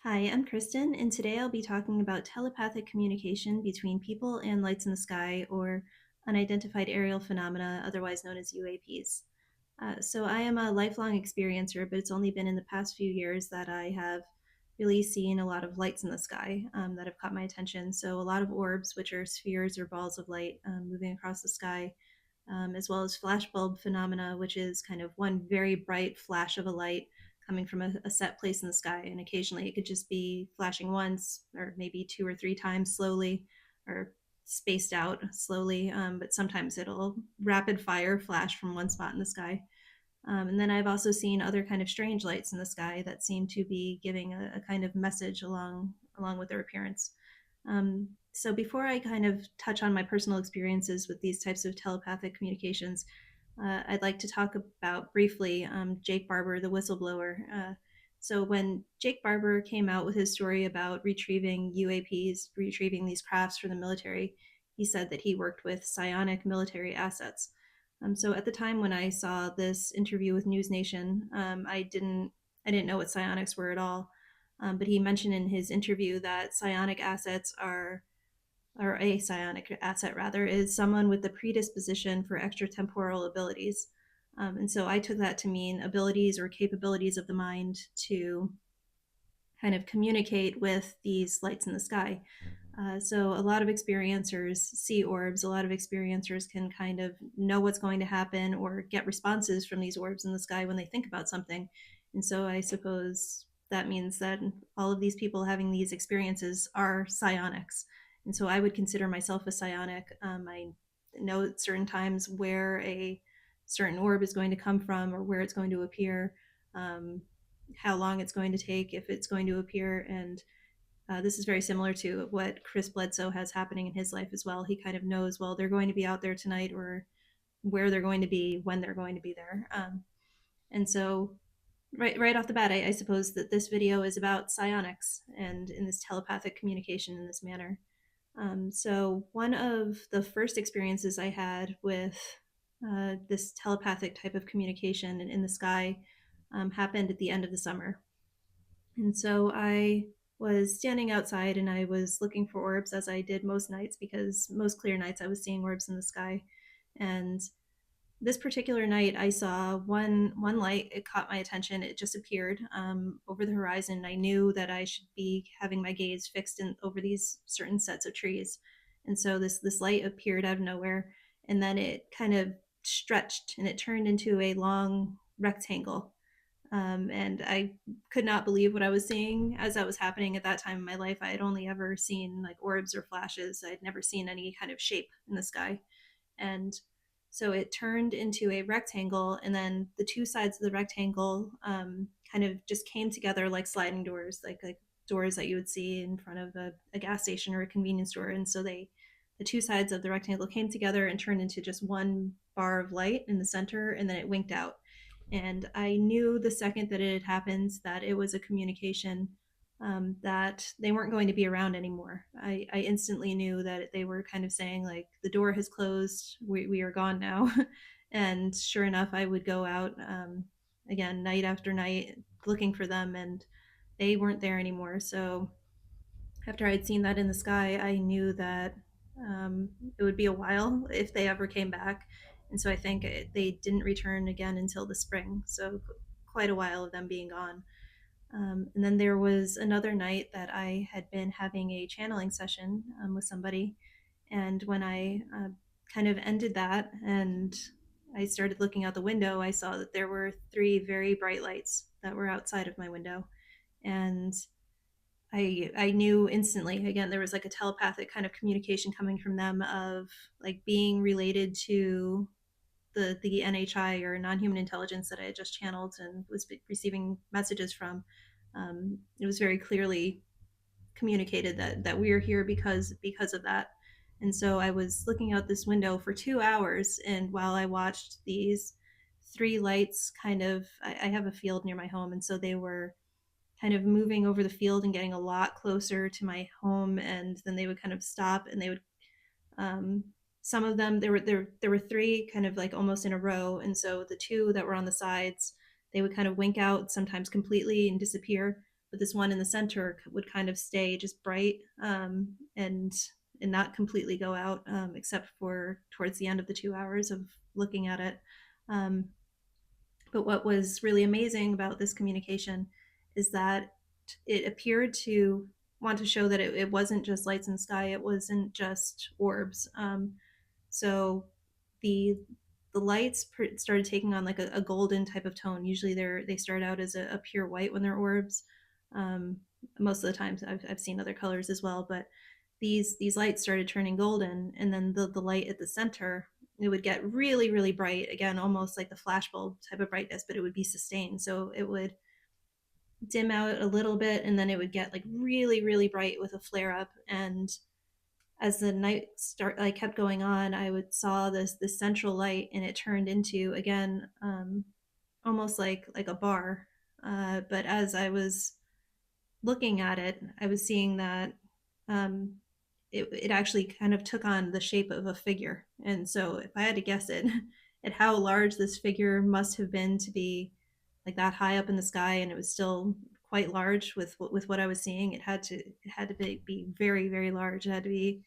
Hi, I'm Kristen, and today I'll be talking about telepathic communication between people and lights in the sky, or unidentified aerial phenomena, otherwise known as UAPs. So I am a lifelong experiencer, but it's only been in the past few years that I have really seen a lot of lights in the sky that have caught my attention. So a lot of orbs, which are spheres or balls of light moving across the sky, as well as flashbulb phenomena, which is kind of one very bright flash of a light coming from a set place in the sky. And occasionally it could just be flashing once or maybe two or three times slowly or spaced out slowly. But sometimes it'll rapid fire flash from one spot in the sky. And then I've also seen other kind of strange lights in the sky that seem to be giving a kind of message along with their appearance. So before I kind of touch on my personal experiences with these types of telepathic communications, I'd like to talk about briefly Jake Barber, the whistleblower. So when Jake Barber came out with his story about retrieving UAPs, retrieving these crafts for the military, he said that he worked with psionic military assets. So at the time when I saw this interview with News Nation, I didn't know what psionics were at all. But he mentioned in his interview that psionic assets are, or a psionic asset rather, is someone with the predisposition for extratemporal abilities. And so I took that to mean abilities or capabilities of the mind to kind of communicate with these lights in the sky. So a lot of experiencers see orbs. A lot of experiencers can kind of know what's going to happen or get responses from these orbs in the sky when they think about something. And so I suppose that means that all of these people having these experiences are psionics. And so I would consider myself a psionic. I know at certain times where a certain orb is going to come from or where it's going to appear, um, how long it's going to take, if it's going to appear, and this is very similar to what Chris Bledsoe has happening in his life as well. He kind of knows, well, they're going to be out there tonight or where they're going to be, when they're going to be there. And so, right off the bat, I suppose that this video is about psionics and in this telepathic communication in this manner. So, one of the first experiences I had with this telepathic type of communication in the sky happened at the end of the summer. And so I was standing outside and I was looking for orbs as I did most nights because most clear nights I was seeing orbs in the sky. And this particular night I saw one light. It caught my attention. It just appeared over the horizon. I knew that I should be having my gaze fixed in over these certain sets of trees. And so this light appeared out of nowhere, and then it kind of stretched and it turned into a long rectangle. And I could not believe what I was seeing as that was happening at that time in my life. I had only ever seen like orbs or flashes. I'd never seen any kind of shape in the sky. And so it turned into a rectangle, and then the two sides of the rectangle kind of just came together like sliding doors, like doors that you would see in front of a gas station or a convenience store. And so the two sides of the rectangle came together and turned into just one bar of light in the center, and then it winked out. And I knew the second that it had happened that it was a communication, that they weren't going to be around anymore. I instantly knew that they were kind of saying, like, the door has closed, we are gone now. And sure enough, I would go out again, night after night, looking for them, and they weren't there anymore. So after I'd seen that in the sky, I knew that it would be a while if they ever came back. And so I think they didn't return again until the spring. So quite a while of them being gone. And then there was another night that I had been having a channeling session with somebody. And when I kind of ended that and I started looking out the window, I saw that there were three very bright lights that were outside of my window. And I knew instantly. Again, there was like a telepathic kind of communication coming from them of like being related to the NHI or non-human intelligence that I had just channeled and was receiving messages from. It was very clearly communicated that we are here because of that. And so I was looking out this window for 2 hours, and while I watched these three lights kind of, I have a field near my home, and so they were kind of moving over the field and getting a lot closer to my home, and then they would kind of stop and they would um, some of them, there were three kind of like almost in a row, and so the two that were on the sides, they would kind of wink out sometimes completely and disappear. but this one in the center would kind of stay just bright, and not completely go out, except for towards the end of the 2 hours of looking at it. Um, but what was really amazing about this communication is that it appeared to want to show that it wasn't just lights in the sky, it wasn't just orbs. So the the lights started taking on like a golden type of tone. Usually they start out as a pure white when they're orbs. Um, Most of the times I've seen other colors as well, but these lights started turning golden, and then the light at the center, it would get really really bright again, almost like the flashbulb type of brightness, but it would be sustained. So it would dim out a little bit, and then it would get like really really bright with a flare up. And as the night kept going on, I would saw this central light, and it turned into again, almost like a bar. But as I was looking at it, I was seeing that, um, it actually kind of took on the shape of a figure. And so, if I had to guess it, at how large this figure must have been to be like that high up in the sky, and it was still quite large with what I was seeing. It had to be very very large. It had to be,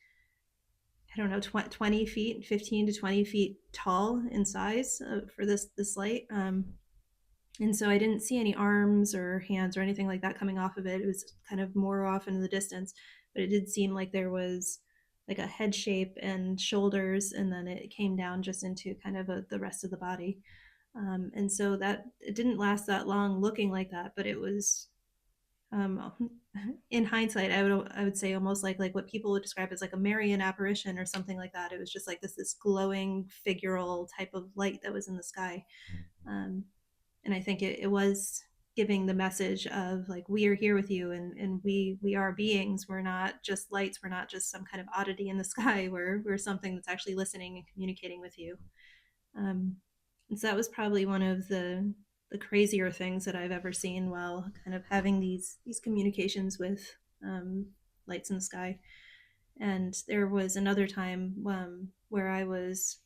I don't know, 20 feet, 15 to 20 feet tall in size, for this light. And so I didn't see any arms or hands or anything like that coming off of it. It was kind of more off in the distance, but it did seem like there was like a head shape and shoulders, and then it came down just into kind of the rest of the body. And so that it didn't last that long looking like that, but it was, um, in hindsight, I would say almost like what people would describe as like a Marian apparition or something like that. It was just like this glowing figural type of light that was in the sky. Um, and I think it was giving the message of like, we are here with you, and we are beings. We're not just lights. We're not just some kind of oddity in the sky. We're something that's actually listening and communicating with you. Um, and so that was probably one of the crazier things that I've ever seen while kind of having these communications with, um, lights in the sky. And there was another time, where I was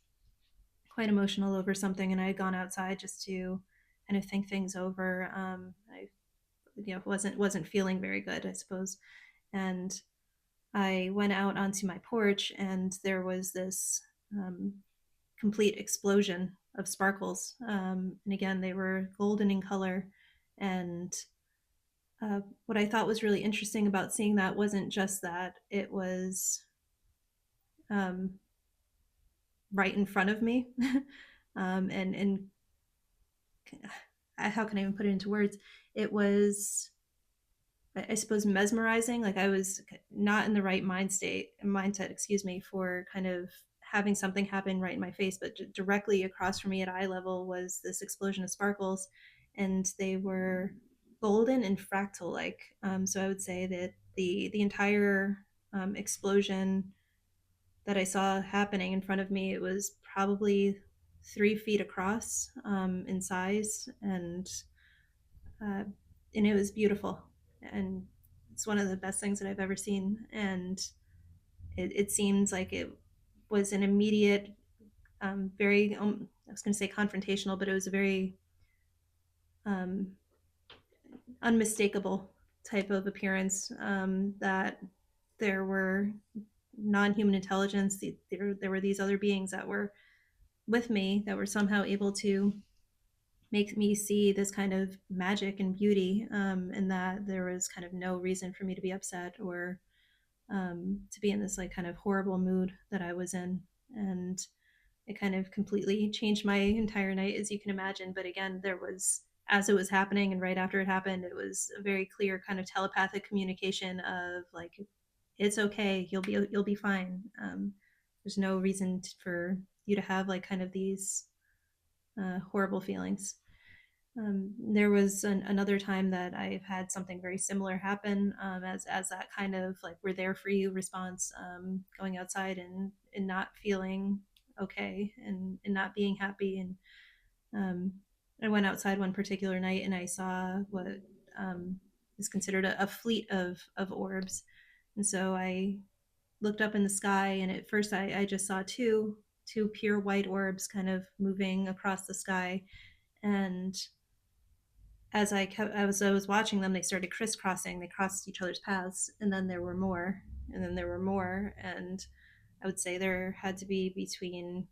quite emotional over something, and I had gone outside just to kind of think things over. I, wasn't feeling very good, I suppose, and I went out onto my porch, and there was this, um, complete explosion of sparkles. And again, they were golden in color. And what I thought was really interesting about seeing that wasn't just that it was, um, right in front of me, and how can I even put it into words? It was, I suppose, mesmerizing. Like, I was not in the right mindset, excuse me, for kind of having something happen right in my face, but directly across from me at eye level was this explosion of sparkles, and they were golden and fractal like. So I would say that the entire, explosion that I saw happening in front of me, it was probably 3 feet across, in size, uh, and it was beautiful, and it's one of the best things that I've ever seen. And it seems like it was an immediate, very, I was going to say confrontational, but it was a very, um, unmistakable type of appearance, that there were non-human intelligence. There were these other beings that were with me, that were somehow able to make me see this kind of magic and beauty, and that there was kind of no reason for me to be upset, or, to be in this like kind of horrible mood that I was in. And it kind of completely changed my entire night, as you can imagine. But again, there was, as it was happening and right after it happened, it was a very clear kind of telepathic communication of like, it's okay, you'll be fine. There's no reason for you to have like kind of these, horrible feelings. There was another time that I've had something very similar happen, as that kind of like we're there for you response, going outside and not feeling okay, and not being happy. And, um, I went outside one particular night, and I saw what, um, is considered a fleet of orbs. And so I looked up in the sky, and at first I just saw two pure white orbs kind of moving across the sky. And as I was watching them, they started crisscrossing. They crossed each other's paths, and then there were more, and then there were more, and I would say there had to be between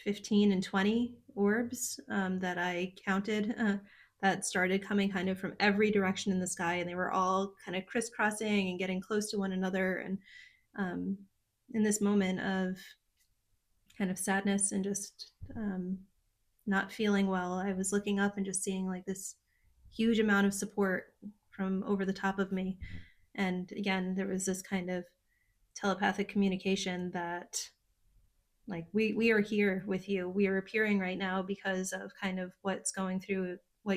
15 and 20 orbs that I counted that started coming kind of from every direction in the sky, and they were all kind of crisscrossing and getting close to one another. And um, in this moment of kind of sadness and just not feeling well, I was looking up and just seeing like this huge amount of support from over the top of me. And again, there was this kind of telepathic communication that like we are here with you. We are appearing right now because of kind of what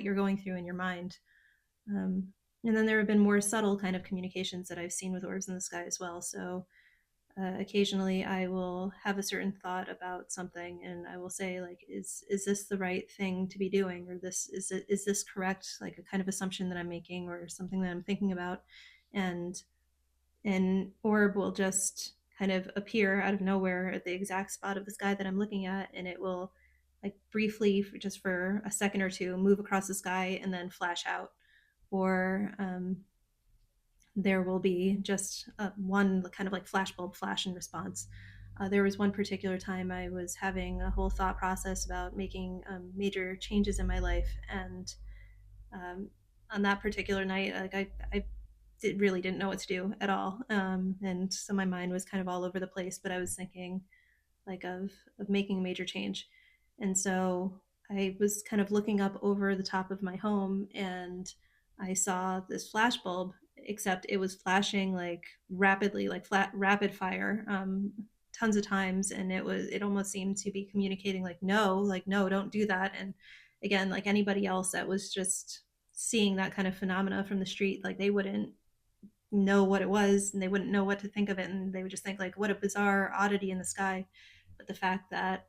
you're going through in your mind. Um, and then there have been more subtle kind of communications that I've seen with orbs in the sky as well. So occasionally I will have a certain thought about something and I will say like, is this the right thing to be doing? Or is this correct? Like a kind of assumption that I'm making or something that I'm thinking about. And an orb will just kind of appear out of nowhere at the exact spot of the sky that I'm looking at. And it will like briefly, just for a second or two, move across the sky and then flash out. Or there will be just one kind of like flashbulb flash in response. There was one particular time I was having a whole thought process about making major changes in my life, and um, on that particular night, like really didn't know what to do at all, and so my mind was kind of all over the place. But I was thinking like of making a major change, and so I was kind of looking up over the top of my home, and I saw this flash bulb, except it was flashing like rapidly, like flat rapid fire, tons of times, and it almost seemed to be communicating like no, don't do that. And again, like anybody else that was just seeing that kind of phenomena from the street, like they wouldn't know what it was and they wouldn't know what to think of it, and they would just think like what a bizarre oddity in the sky. But the fact that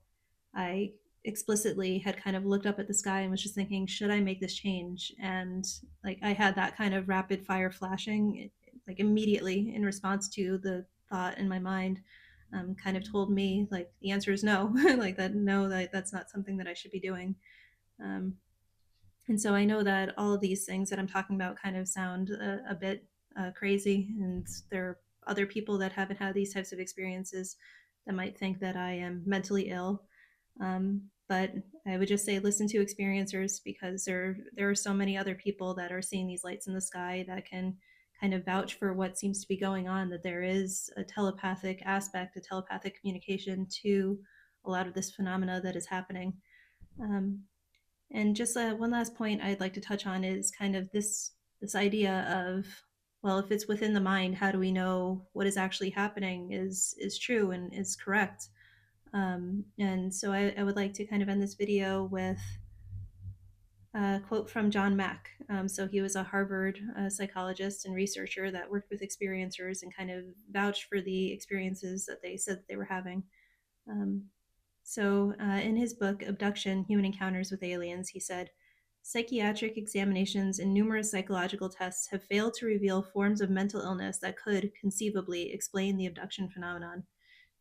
I explicitly had kind of looked up at the sky and was just thinking, should I make this change? And like I had that kind of rapid fire flashing like immediately in response to the thought in my mind, kind of told me like the answer is no. Like that no, that's not something that I should be doing. um, and so I know that all of these things that I'm talking about kind of sound a bit crazy, and there are other people that haven't had these types of experiences that might think that I am mentally ill. But I would just say listen to experiencers, because there are so many other people that are seeing these lights in the sky that can kind of vouch for what seems to be going on, that there is a telepathic aspect, a telepathic communication to a lot of this phenomena that is happening. Um, and just one last point I'd like to touch on is kind of this idea of, well, if it's within the mind, how do we know what is actually happening is true and is correct? And so I would like to kind of end this video with a quote from John Mack. So he was a Harvard psychologist and researcher that worked with experiencers and kind of vouched for the experiences that they said that they were having. Um, in his book, Abduction Human Encounters with Aliens, he said, psychiatric examinations and numerous psychological tests have failed to reveal forms of mental illness that could conceivably explain the abduction phenomenon.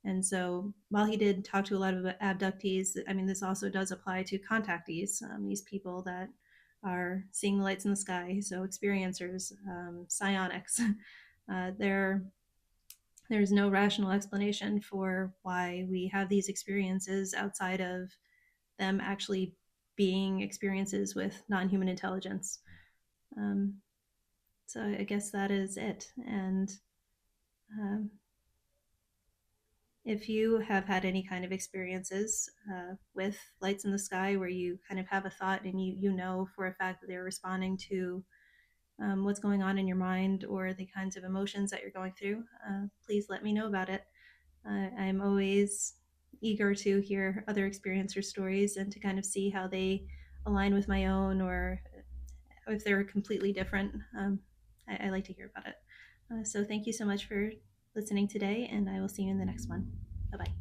And so, while he did talk to a lot of abductees, I mean, this also does apply to contactees, these people that are seeing the lights in the sky, so experiencers, psionics. They're there's no rational explanation for why we have these experiences outside of them actually being experiences with non-human intelligence. Um, so I guess that is it. And um, if you have had any kind of experiences with lights in the sky where you kind of have a thought and you know for a fact that they're responding to what's going on in your mind or the kinds of emotions that you're going through, please let me know about it. I'm always eager to hear other experiencer stories and to kind of see how they align with my own, or if they're completely different. I like to hear about it. So thank you so much for listening today, and I will see you in the next one. Bye bye.